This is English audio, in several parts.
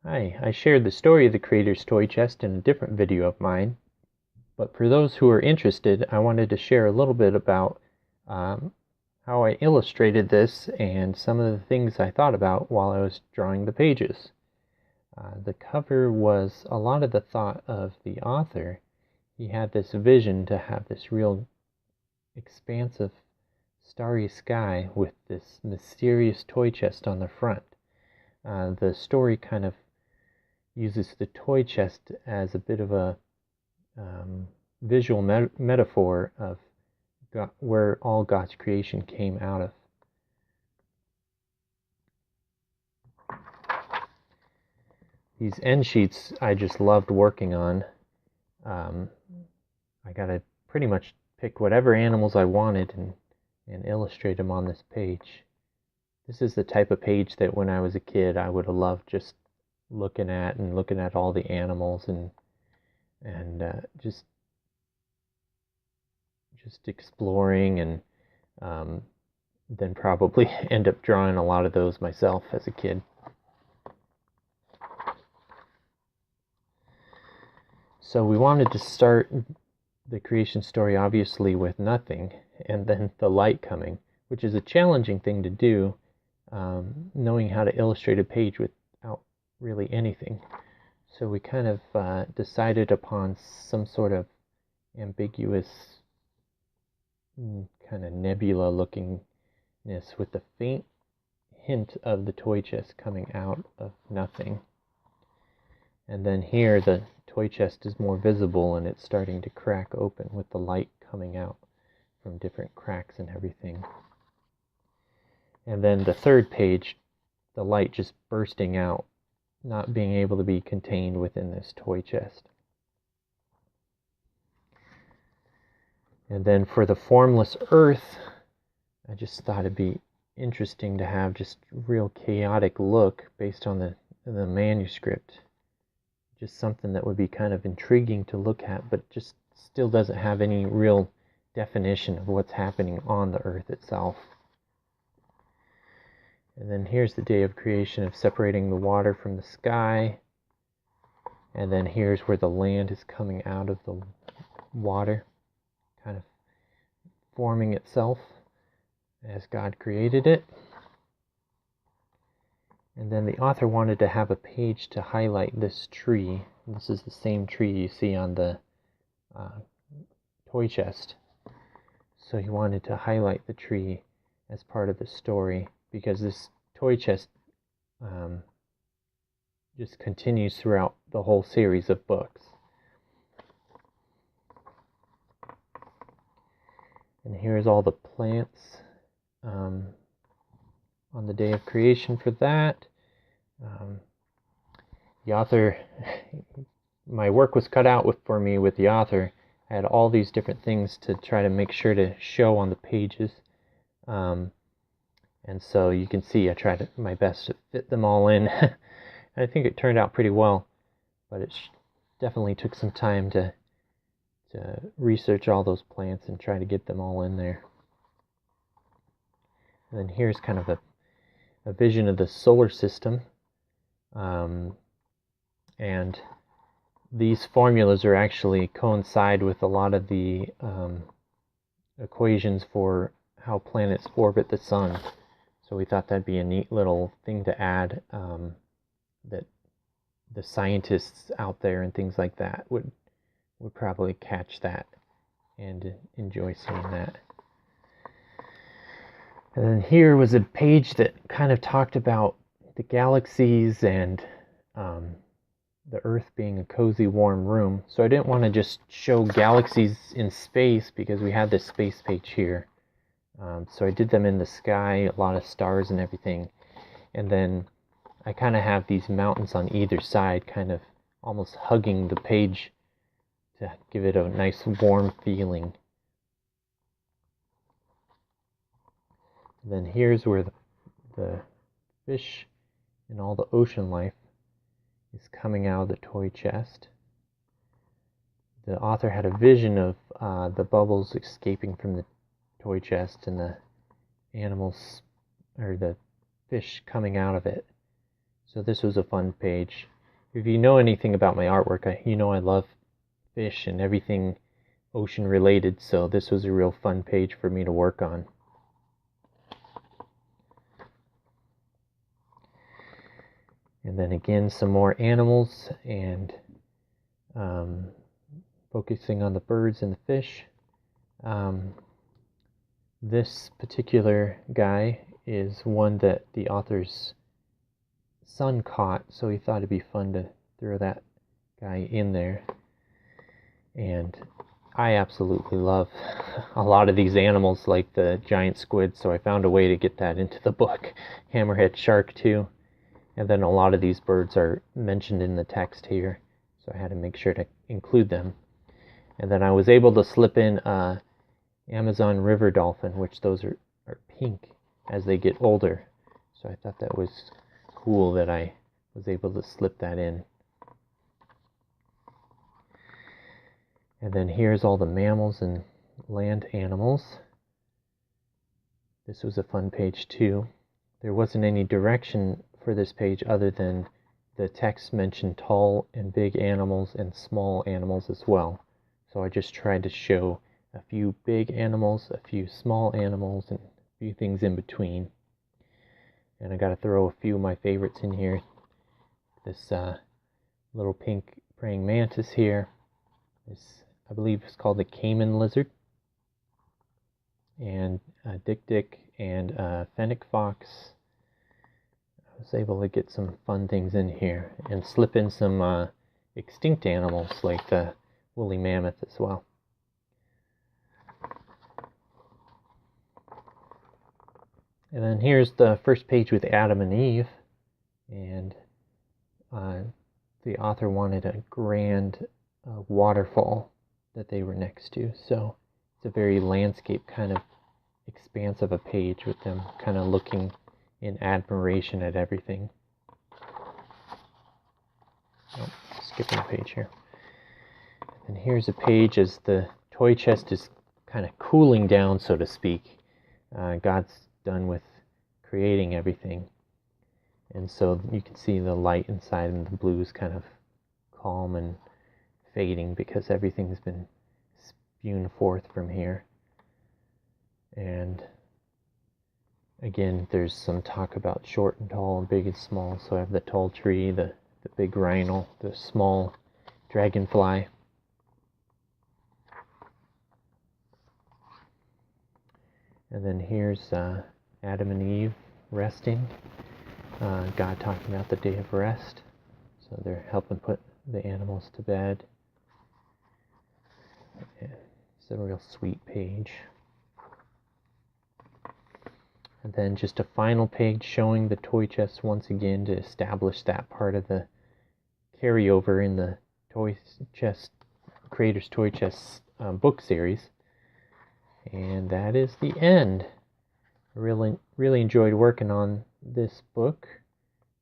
Hi, I shared the story of the Creator's Toy Chest in a different video of mine, but for those who are interested, I wanted to share a little bit about how I illustrated this and some of the things I thought about while I was drawing the pages. The cover was a lot of the thought of the author. He had this vision to have this real expansive starry sky with this mysterious toy chest on the front. The story kind of uses the toy chest as a bit of a visual metaphor of where all God's creation came out of. These end sheets I just loved working on. I got to pretty much pick whatever animals I wanted and illustrate them on this page. This is the type of page that when I was a kid I would have loved just looking at all the animals and just exploring, and then probably end up drawing a lot of those myself as a kid. So we wanted to start the creation story obviously with nothing, and then the light coming, which is a challenging thing to do, knowing how to illustrate a page without really anything. So we kind of decided upon some sort of ambiguous kind of nebula lookingness with the faint hint of the toy chest coming out of nothing. And then here the toy chest is more visible and it's starting to crack open with the light coming out from different cracks and everything. And then the third page, the light just bursting out, not being able to be contained within this toy chest. And then for the formless earth, I just thought it'd be interesting to have just real chaotic look based on the manuscript. Just something that would be kind of intriguing to look at, but just still doesn't have any real definition of what's happening on the earth itself. And then here's the day of creation of separating the water from the sky. And then here's where the land is coming out of the water, kind of forming itself as God created it. And then the author wanted to have a page to highlight this tree. This is the same tree you see on the toy chest. So he wanted to highlight the tree as part of the story, because this toy chest just continues throughout the whole series of books. And here's all the plants on the day of creation for that. The author, my work was cut out for me with the author. I had all these different things to try to make sure to show on the pages. And so you can see I tried my best to fit them all in. I think it turned out pretty well, but it definitely took some time to research all those plants and try to get them all in there. And then here's kind of a vision of the solar system. And these formulas are actually coincide with a lot of the equations for how planets orbit the sun. So we thought that'd be a neat little thing to add, that the scientists out there and things like that would probably catch that and enjoy seeing that. And then here was a page that kind of talked about the galaxies and the Earth being a cozy, warm room. So I didn't want to just show galaxies in space because we had this space page here. So I did them in the sky, a lot of stars and everything. And then I kind of have these mountains on either side, kind of almost hugging the page to give it a nice warm feeling. And then here's where the fish and all the ocean life is coming out of the toy chest. The author had a vision of the bubbles escaping from the toy chest and the animals, or the fish, coming out of it. So this was a fun page. if you know anything about my artwork, you know I love fish and everything ocean related, so this was a real fun page for me to work on. And then again, some more animals, and focusing on the birds and the fish. This particular guy is one that the author's son caught, so he thought it'd be fun to throw that guy in there. And I absolutely love a lot of these animals, like the giant squid, so I found a way to get that into the book. Hammerhead shark too. And then a lot of these birds are mentioned in the text here, so I had to make sure to include them. And then I was able to slip in Amazon river dolphin, which those are pink as they get older. So I thought that was cool that I was able to slip that in. And then here's all the mammals and land animals. This was a fun page too. There wasn't any direction for this page other than the text mentioned tall and big animals and small animals as well. So I just tried to show a few big animals, a few small animals, and a few things in between. And I got to throw a few of my favorites in here. This little pink praying mantis here. This, I believe, is called the Cayman lizard. And Dick and fennec fox. I was able to get some fun things in here and slip in some extinct animals like the woolly mammoth as well. And then here's the first page with Adam and Eve, and the author wanted a grand waterfall that they were next to, so it's a very landscape kind of expanse of a page with them kind of looking in admiration at everything. Oh, skipping a page here. And here's a page as the toy chest is kind of cooling down, so to speak. God's done with creating everything. And so you can see the light inside and the blue is kind of calm and fading because everything's been spewed forth from here. And again, there's some talk about short and tall and big and small. So I have the tall tree, the big rhino, the small dragonfly. And then here's Adam and Eve resting. God talking about the day of rest. So they're helping put the animals to bed. It's a real sweet page. And then just a final page showing the toy chest once again to establish that part of the carryover in the toy chest, Creator's Toy Chest book series. And that is the end. I really enjoyed working on this book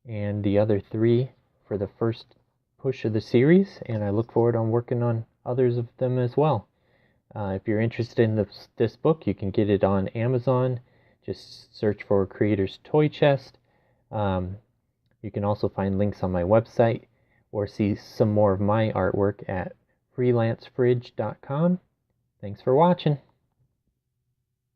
and the other 3 for the first push of the series, and I look forward on working on others of them as well. If you're interested in this book, you can get it on Amazon. Just search for Creator's Toy Chest. You can also find links on my website or see some more of my artwork at freelancefridge.com. Thanks for watching.